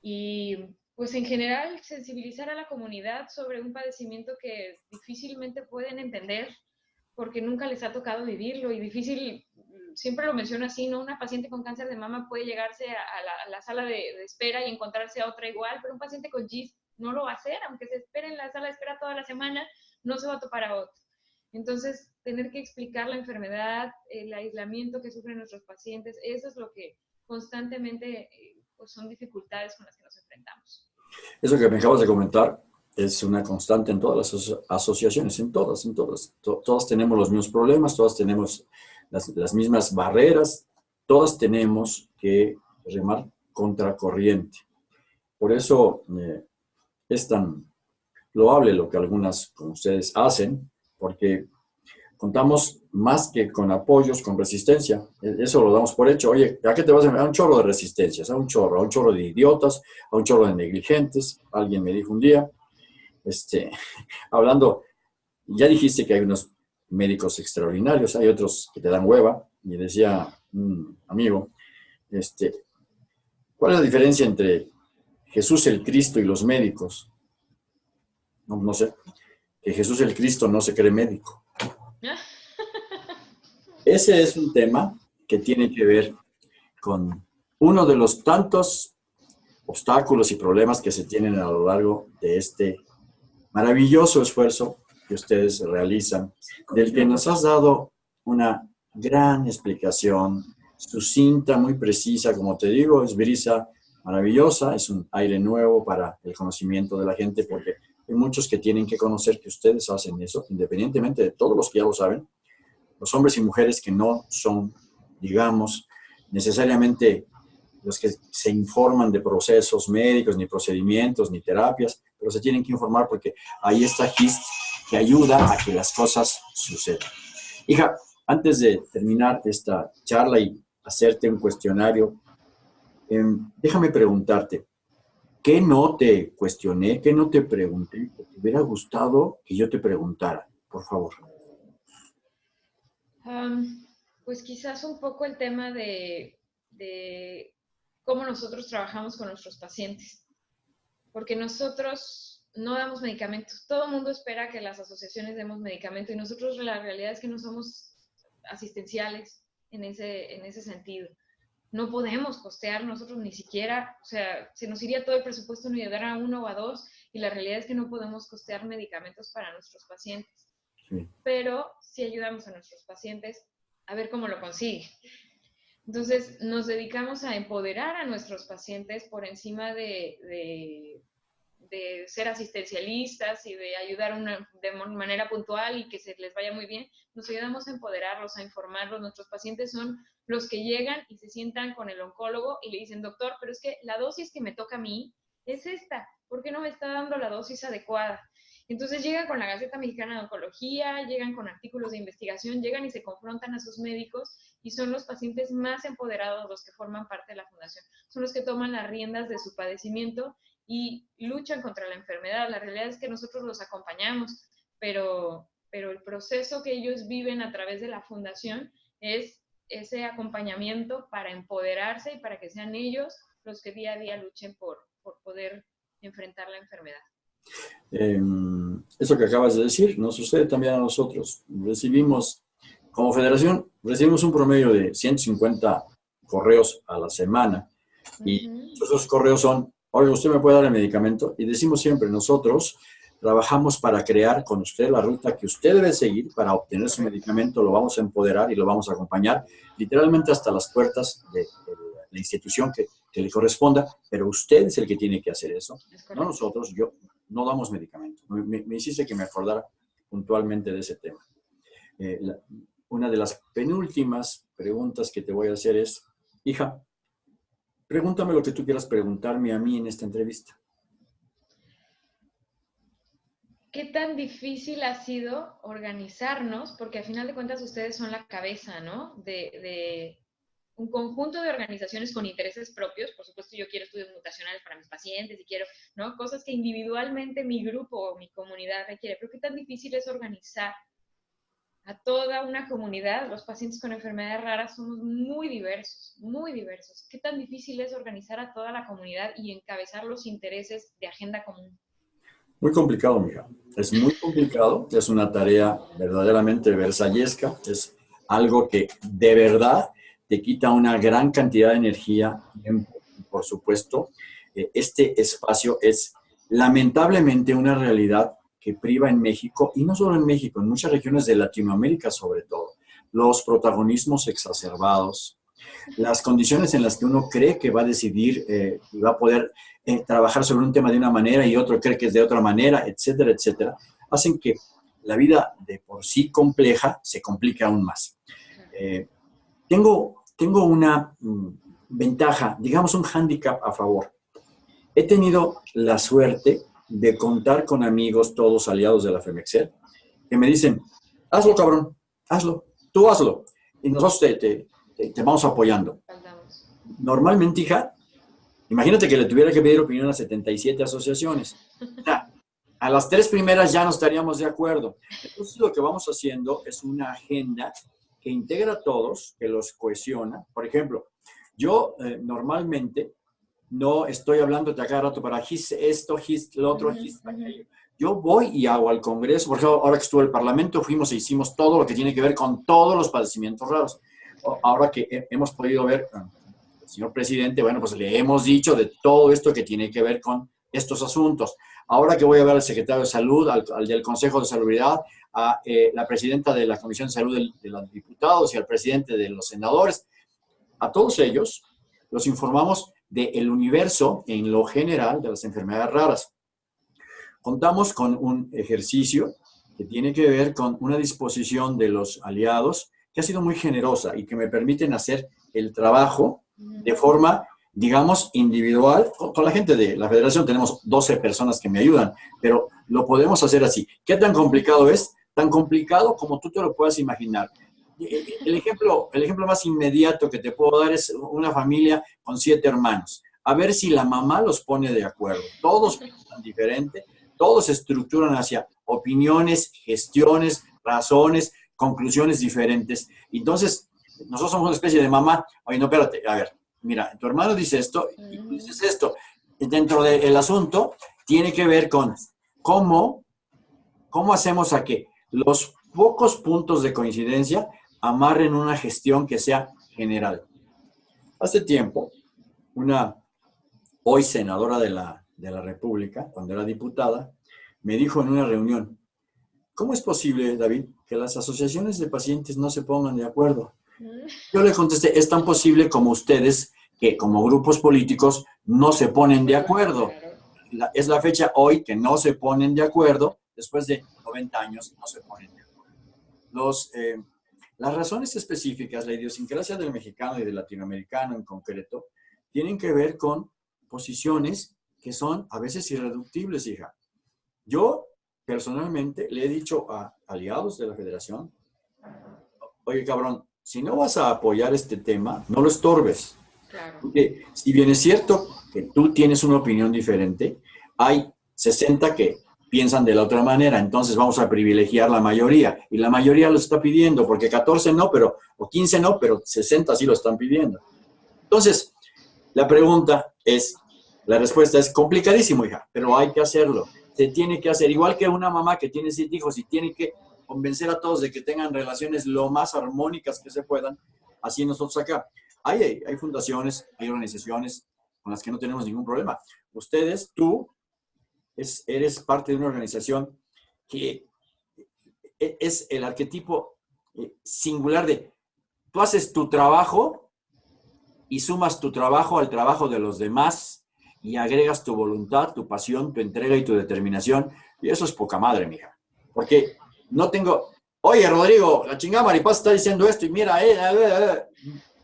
Speaker 3: Y pues en general sensibilizar a la comunidad sobre un padecimiento que difícilmente pueden entender porque nunca les ha tocado vivirlo y difícil, siempre lo menciono así, ¿no? Una paciente con cáncer de mama puede llegarse a la sala de espera y encontrarse a otra igual, pero un paciente con GIST no lo va a hacer, aunque se espere en la sala de espera toda la semana, no se va a topar a otro. Entonces, tener que explicar la enfermedad, el aislamiento que sufren nuestros pacientes, eso es lo que constantemente pues son dificultades con las que nos enfrentamos.
Speaker 1: Eso que me acabas de comentar es una constante en todas las asociaciones, en todas, en todas. Todas tenemos los mismos problemas, todas tenemos las mismas barreras, todas tenemos que remar contracorriente. Por eso es tan loable lo que algunas con ustedes hacen, porque contamos más que con apoyos, con resistencia. Eso lo damos por hecho. Oye, ¿a qué te vas a un chorro de resistencias? A un chorro de idiotas, a un chorro de negligentes. Alguien me dijo un día, hablando, ya dijiste que hay unos médicos extraordinarios, hay otros que te dan hueva. Y decía un amigo, ¿cuál es la diferencia entre Jesús el Cristo y los médicos? No, no sé, que Jesús el Cristo no se cree médico. Ese es un tema que tiene que ver con uno de los tantos obstáculos y problemas que se tienen a lo largo de este maravilloso esfuerzo que ustedes realizan, del que nos has dado una gran explicación, sucinta, muy precisa, como te digo, es brisa maravillosa, es un aire nuevo para el conocimiento de la gente, porque hay muchos que tienen que conocer que ustedes hacen eso, independientemente de todos los que ya lo saben, los hombres y mujeres que no son, digamos, necesariamente los que se informan de procesos médicos, ni procedimientos, ni terapias, pero se tienen que informar porque ahí está GIST que ayuda a que las cosas sucedan. Hija, antes de terminar esta charla y hacerte un cuestionario, déjame preguntarte, ¿qué no te cuestioné, qué no te pregunté, que te hubiera gustado que yo te preguntara? Por favor.
Speaker 3: Pues quizás un poco el tema de cómo nosotros trabajamos con nuestros pacientes, porque nosotros no damos medicamentos. Todo el mundo espera que las asociaciones demos medicamento y nosotros la realidad es que no somos asistenciales en ese sentido. No podemos costear nosotros ni siquiera, o sea, se nos iría todo el presupuesto ni ayudar a uno o a dos y la realidad es que no podemos costear medicamentos para nuestros pacientes.
Speaker 1: Sí.
Speaker 3: Pero sí ayudamos a nuestros pacientes a ver cómo lo consiguen. Entonces, nos dedicamos a empoderar a nuestros pacientes por encima de ser asistencialistas y de ayudar de manera puntual y que se les vaya muy bien. Nos ayudamos a empoderarlos, a informarlos. Nuestros pacientes son los que llegan y se sientan con el oncólogo y le dicen, doctor, pero es que la dosis que me toca a mí es esta. ¿Por qué no me está dando la dosis adecuada? Entonces llegan con la Gaceta Mexicana de Oncología, llegan con artículos de investigación, llegan y se confrontan a sus médicos y son los pacientes más empoderados los que forman parte de la fundación. Son los que toman las riendas de su padecimiento y luchan contra la enfermedad. La realidad es que nosotros los acompañamos, pero el proceso que ellos viven a través de la fundación es ese acompañamiento para empoderarse y para que sean ellos los que día a día luchen por poder enfrentar la enfermedad.
Speaker 1: Eso que acabas de decir nos sucede también a nosotros. Como federación, recibimos un promedio de 150 correos a la semana y esos correos son, oye, ¿usted me puede dar el medicamento? Y decimos siempre, nosotros trabajamos para crear con usted la ruta que usted debe seguir para obtener su medicamento, lo vamos a empoderar y lo vamos a acompañar literalmente hasta las puertas de la institución que le corresponda, pero usted es el que tiene que hacer eso, no nosotros. Yo no damos medicamento. Me hiciste que me acordara puntualmente de ese tema. Una de las penúltimas preguntas que te voy a hacer es, hija, pregúntame lo que tú quieras preguntarme a mí en esta entrevista.
Speaker 3: ¿Qué tan difícil ha sido organizarnos? Porque al final de cuentas ustedes son la cabeza, ¿no? De un conjunto de organizaciones con intereses propios. Por supuesto, yo quiero estudios mutacionales para mis pacientes y quiero, ¿no? Cosas que individualmente mi grupo o mi comunidad requiere. Pero ¿qué tan difícil es organizar a toda una comunidad? Los pacientes con enfermedades raras somos muy diversos, muy diversos. ¿Qué tan difícil es organizar a toda la comunidad y encabezar los intereses de agenda común?
Speaker 1: Muy complicado, mija. Es muy complicado. Es una tarea verdaderamente versallesca. Es algo que de verdad te quita una gran cantidad de energía. Y por supuesto, este espacio es lamentablemente una realidad que priva en México, y no solo en México, en muchas regiones de Latinoamérica sobre todo, los protagonismos exacerbados, las condiciones en las que uno cree que va a decidir y va a poder trabajar sobre un tema de una manera y otro cree que es de otra manera, etcétera, etcétera, hacen que la vida de por sí compleja se complique aún más. Tengo una ventaja, digamos un hándicap a favor. He tenido la suerte de contar con amigos, todos aliados de la FEMEXER, que me dicen, hazlo, cabrón, hazlo, tú hazlo, y nosotros te vamos apoyando. Normalmente, hija, imagínate que le tuviera que pedir opinión a 77 asociaciones. O sea, a las 3 primeras ya no estaríamos de acuerdo. Entonces, lo que vamos haciendo es una agenda que integra a todos, que los cohesiona. Por ejemplo, yo normalmente no estoy hablándote a cada rato para esto, lo otro, aquello. Yo voy y hago al Congreso. Por ejemplo, ahora que estuvo el Parlamento, fuimos e hicimos todo lo que tiene que ver con todos los padecimientos raros. Ahora que hemos podido ver, el señor presidente, bueno, pues le hemos dicho de todo esto que tiene que ver con estos asuntos. Ahora que voy a ver al secretario de Salud, al del Consejo de Salubridad, a la presidenta de la Comisión de Salud de los Diputados y al presidente de los senadores, a todos ellos los informamos del universo en lo general de las enfermedades raras. Contamos con un ejercicio que tiene que ver con una disposición de los aliados que ha sido muy generosa y que me permiten hacer el trabajo de forma, digamos, individual. Con la gente de la federación tenemos 12 personas que me ayudan, pero lo podemos hacer así. ¿Qué tan complicado es? Tan complicado como tú te lo puedas imaginar. El ejemplo más inmediato que te puedo dar es una familia con 7 hermanos. A ver si la mamá los pone de acuerdo. Todos piensan diferente, todos se estructuran hacia opiniones, gestiones, razones, conclusiones diferentes. Entonces, nosotros somos una especie de mamá. Oye, no, espérate, a ver, mira, tu hermano dice esto y tú dices esto. Dentro del asunto tiene que ver con cómo hacemos a que los pocos puntos de coincidencia amarren una gestión que sea general. Hace tiempo, una hoy senadora de la República, cuando era diputada, me dijo en una reunión, ¿cómo es posible, David, que las asociaciones de pacientes no se pongan de acuerdo? Yo le contesté, es tan posible como ustedes, que como grupos políticos no se ponen de acuerdo. Es la fecha hoy que no se ponen de acuerdo, después de 90 años no se ponen de acuerdo. Las razones específicas, la idiosincrasia del mexicano y del latinoamericano en concreto, tienen que ver con posiciones que son a veces irreductibles, hija. Yo personalmente le he dicho a aliados de la federación, oye, cabrón, si no vas a apoyar este tema, no lo estorbes.
Speaker 3: Claro.
Speaker 1: Porque si bien es cierto que tú tienes una opinión diferente, hay 60 que piensan de la otra manera, entonces vamos a privilegiar la mayoría, y la mayoría lo está pidiendo, porque 14 no, o 15 no, pero 60 sí lo están pidiendo. Entonces, la pregunta es, la respuesta es complicadísimo, hija, pero hay que hacerlo. Se tiene que hacer, igual que una mamá que tiene 7 hijos y tiene que convencer a todos de que tengan relaciones lo más armónicas que se puedan, así nosotros acá. Hay fundaciones, hay organizaciones con las que no tenemos ningún problema. Ustedes, tú, eres parte de una organización que es el arquetipo singular de tú haces tu trabajo y sumas tu trabajo al trabajo de los demás y agregas tu voluntad, tu pasión, tu entrega y tu determinación. Y eso es poca madre, mija. Porque no tengo, oye, Rodrigo, la chingada Maripaz está diciendo esto y mira,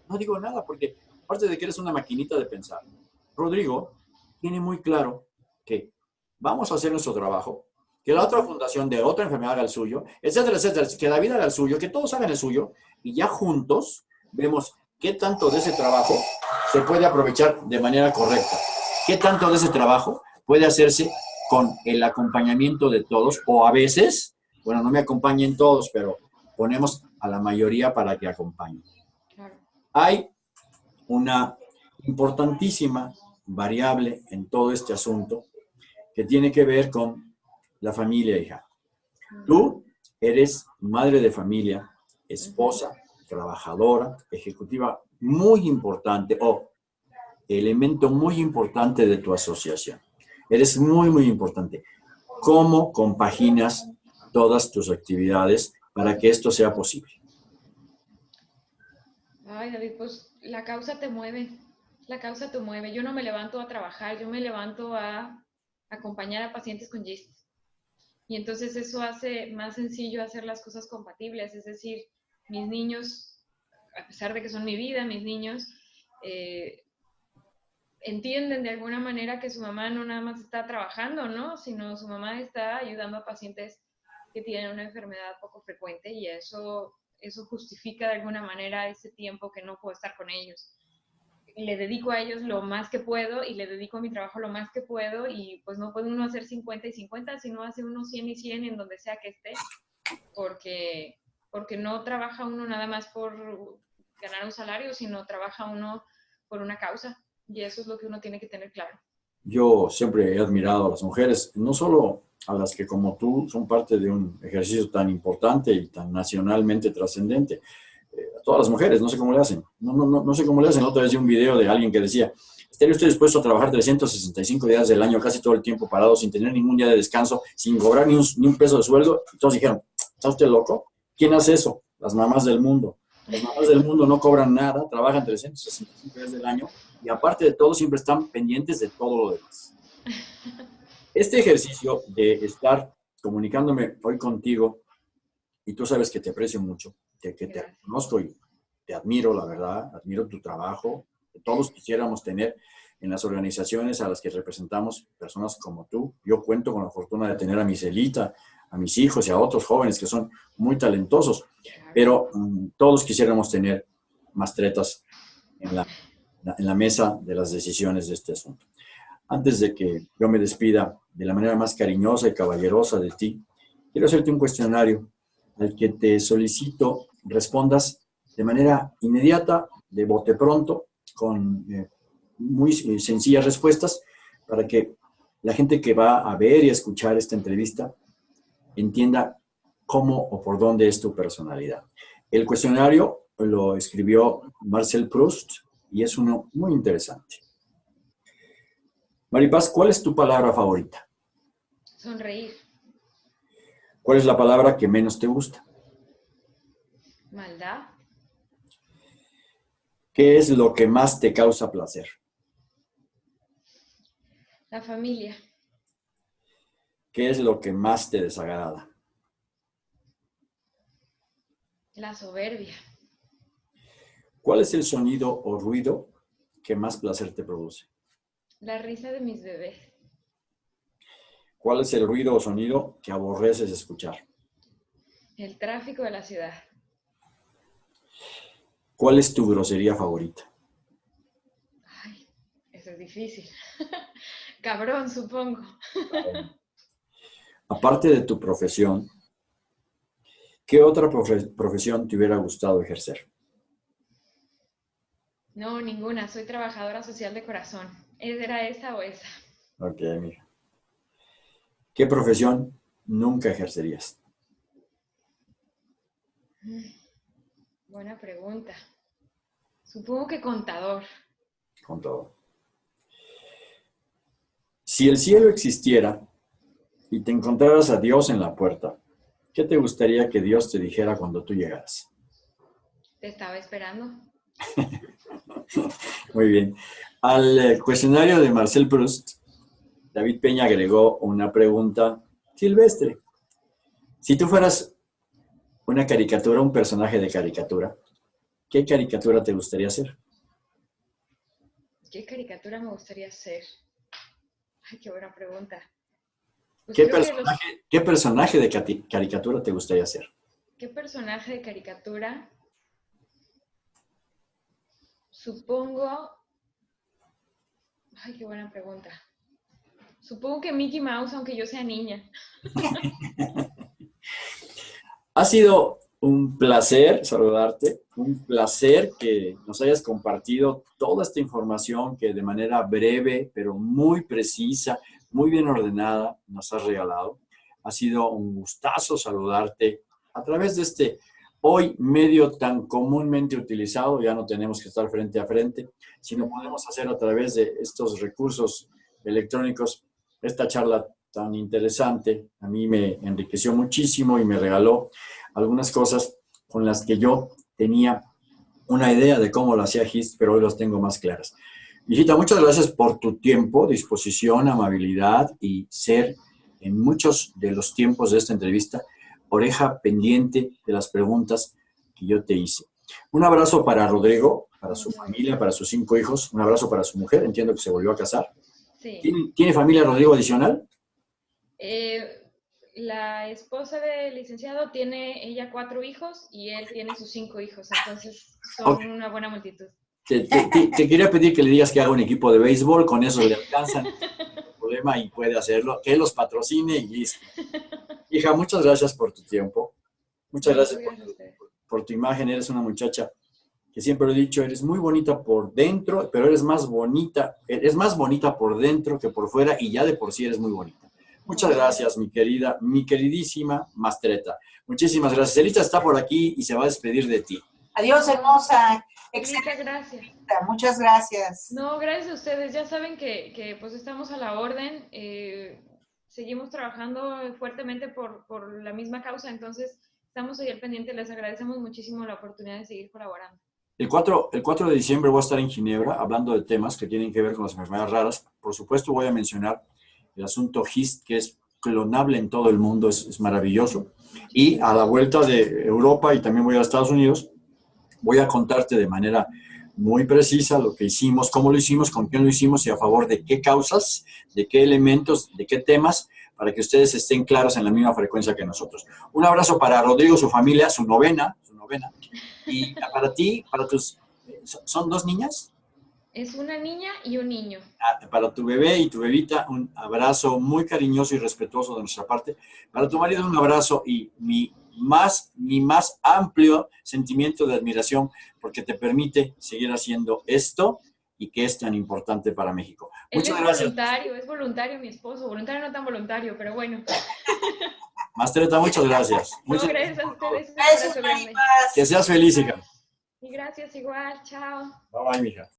Speaker 1: no digo nada porque aparte de que eres una maquinita de pensar, Rodrigo tiene muy claro que vamos a hacer nuestro trabajo, que la otra fundación de otra enfermedad haga el suyo, etcétera, etcétera, que David haga el suyo, que todos hagan el suyo, y ya juntos vemos qué tanto de ese trabajo se puede aprovechar de manera correcta, qué tanto de ese trabajo puede hacerse con el acompañamiento de todos, o a veces, bueno, no me acompañen todos, pero ponemos a la mayoría para que acompañen. Claro. Hay una importantísima variable en todo este asunto que tiene que ver con la familia, hija. Tú eres madre de familia, esposa, trabajadora, ejecutiva muy importante o elemento muy importante de tu asociación. Eres muy, muy importante. ¿Cómo compaginas todas tus actividades para que esto sea posible?
Speaker 3: Ay, David, pues la causa te mueve. La causa te mueve. Yo no me levanto a trabajar, yo me levanto a acompañar a pacientes con GIST. Y entonces eso hace más sencillo hacer las cosas compatibles. Es decir, mis niños, a pesar de que son mi vida, mis niños entienden de alguna manera que su mamá no nada más está trabajando, ¿no? Sino su mamá está ayudando a pacientes que tienen una enfermedad poco frecuente y eso justifica de alguna manera ese tiempo que no puedo estar con ellos. Le dedico a ellos lo más que puedo y le dedico a mi trabajo lo más que puedo y pues no puede uno hacer 50 y 50, sino hace uno 100 y 100 en donde sea que esté, porque no trabaja uno nada más por ganar un salario, sino trabaja uno por una causa y eso es lo que uno tiene que tener claro.
Speaker 1: Yo siempre he admirado a las mujeres, no solo a las que como tú son parte de un ejercicio tan importante y tan nacionalmente trascendente, a todas las mujeres, no sé cómo le hacen, no sé cómo le hacen. Otra vez vi un video de alguien que decía, ¿estaría usted dispuesto a trabajar 365 días del año, casi todo el tiempo parado, sin tener ningún día de descanso, sin cobrar ni un peso de sueldo? Y todos dijeron, ¿está usted loco? ¿Quién hace eso? Las mamás del mundo. Las mamás del mundo no cobran nada, trabajan 365 días del año y aparte de todo siempre están pendientes de todo lo demás. Este ejercicio de estar comunicándome hoy contigo, y tú sabes que te aprecio mucho, que te conozco y te admiro, la verdad, admiro tu trabajo, que todos quisiéramos tener en las organizaciones a las que representamos personas como tú. Yo cuento con la fortuna de tener a mi Celita, a mis hijos y a otros jóvenes que son muy talentosos, pero todos quisiéramos tener mastretas en la mesa de las decisiones de este asunto. Antes de que yo me despida de la manera más cariñosa y caballerosa de ti, quiero hacerte un cuestionario al que te solicito respondas de manera inmediata, de bote pronto, con muy sencillas respuestas, para que la gente que va a ver y a escuchar esta entrevista entienda cómo o por dónde es tu personalidad. El cuestionario lo escribió Marcel Proust y es uno muy interesante. Maripaz, ¿cuál es tu palabra favorita?
Speaker 3: Sonreír.
Speaker 1: ¿Cuál es la palabra que menos te gusta?
Speaker 3: Maldad.
Speaker 1: ¿Qué es lo que más te causa placer?
Speaker 3: La familia.
Speaker 1: ¿Qué es lo que más te desagrada?
Speaker 3: La soberbia.
Speaker 1: ¿Cuál es el sonido o ruido que más placer te produce?
Speaker 3: La risa de mis bebés.
Speaker 1: ¿Cuál es el ruido o sonido que aborreces escuchar?
Speaker 3: El tráfico de la ciudad.
Speaker 1: ¿Cuál es tu grosería favorita?
Speaker 3: Ay, eso es difícil. Cabrón, supongo.
Speaker 1: Aparte de tu profesión, ¿qué otra profesión te hubiera gustado ejercer?
Speaker 3: No, ninguna. Soy trabajadora social de corazón. ¿Era esa o esa?
Speaker 1: Ok, mija. ¿Qué profesión nunca ejercerías?
Speaker 3: Buena pregunta. Supongo que contador.
Speaker 1: Con todo. Si el cielo existiera y te encontraras a Dios en la puerta, ¿qué te gustaría que Dios te dijera cuando tú llegaras?
Speaker 3: Te estaba esperando.
Speaker 1: Muy bien. Al cuestionario de Marcel Proust, David Peña agregó una pregunta silvestre. Si tú fueras una caricatura, un personaje de caricatura, ¿qué caricatura te gustaría ser?
Speaker 3: ¿Qué caricatura me gustaría hacer? Ay, qué buena pregunta. Pues
Speaker 1: ¿Qué
Speaker 3: creo que
Speaker 1: personaje, qué personaje de caricatura te gustaría ser?
Speaker 3: ¿Qué personaje de caricatura? Supongo... Ay, qué buena pregunta. Supongo que Mickey Mouse, aunque yo sea niña.
Speaker 1: Ha sido un placer saludarte, un placer que nos hayas compartido toda esta información que de manera breve, pero muy precisa, muy bien ordenada, nos has regalado. Ha sido un gustazo saludarte a través de este hoy medio tan comúnmente utilizado. Ya no tenemos que estar frente a frente, sino podemos hacer a través de estos recursos electrónicos esta charla tan interesante. A mí me enriqueció muchísimo y me regaló algunas cosas con las que yo tenía una idea de cómo lo hacía Gist, pero hoy las tengo más claras. Hijita, muchas gracias por tu tiempo, disposición, amabilidad y ser en muchos de los tiempos de esta entrevista oreja pendiente de las preguntas que yo te hice. Un abrazo para Rodrigo, para su familia, para sus 5 hijos. Un abrazo para su mujer, entiendo que se volvió a casar.
Speaker 3: Sí.
Speaker 1: ¿Tiene familia Rodrigo adicional?
Speaker 3: La esposa del licenciado tiene ella 4 hijos y él tiene sus 5 hijos, entonces son
Speaker 1: Ok.
Speaker 3: una buena multitud.
Speaker 1: Te quería pedir que le digas que haga un equipo de béisbol, con eso le alcanzan el problema y puede hacerlo, que él los patrocine y listo. Hija, muchas gracias por tu tiempo, muchas
Speaker 3: No,
Speaker 1: gracias
Speaker 3: muchas gracias a ustedes.
Speaker 1: por tu imagen, eres una muchacha que siempre lo he dicho, eres muy bonita por dentro, pero eres más bonita por dentro que por fuera y ya de por sí eres muy bonita. Muchas gracias, mi querida, mi queridísima Mastreta. Muchísimas gracias. Elita está por aquí y se va a despedir de ti.
Speaker 2: Adiós, hermosa.
Speaker 3: Muchas gracias.
Speaker 2: Muchas gracias.
Speaker 3: No, gracias a ustedes. Ya saben que pues estamos a la orden. Seguimos trabajando fuertemente por la misma causa, entonces estamos ahí al pendiente. Les agradecemos muchísimo la oportunidad de seguir colaborando.
Speaker 1: El 4 de diciembre voy a estar en Ginebra hablando de temas que tienen que ver con las enfermedades raras. Por supuesto voy a mencionar el asunto GIST, que es clonable en todo el mundo, es maravilloso. Y a la vuelta de Europa y también voy a Estados Unidos, voy a contarte de manera muy precisa lo que hicimos, cómo lo hicimos, con quién lo hicimos y a favor de qué causas, de qué elementos, de qué temas, para que ustedes estén claros en la misma frecuencia que nosotros. Un abrazo para Rodrigo, su familia, su novena. Y para ti, para tus... ¿Son 2 niñas?
Speaker 3: Es una niña y un niño.
Speaker 1: Para tu bebé y tu bebita, un abrazo muy cariñoso y respetuoso de nuestra parte. Para tu marido, un abrazo y mi más amplio sentimiento de admiración porque te permite seguir haciendo esto y que es tan importante para México. Muchas gracias.
Speaker 3: Es voluntario mi esposo, voluntario no tan voluntario, pero bueno.
Speaker 1: Mastreta, muchas gracias. Muchas
Speaker 3: gracias a ustedes.
Speaker 2: Besos,
Speaker 1: que seas feliz, hija.
Speaker 3: Y gracias igual, chao.
Speaker 1: Bye bye, mija.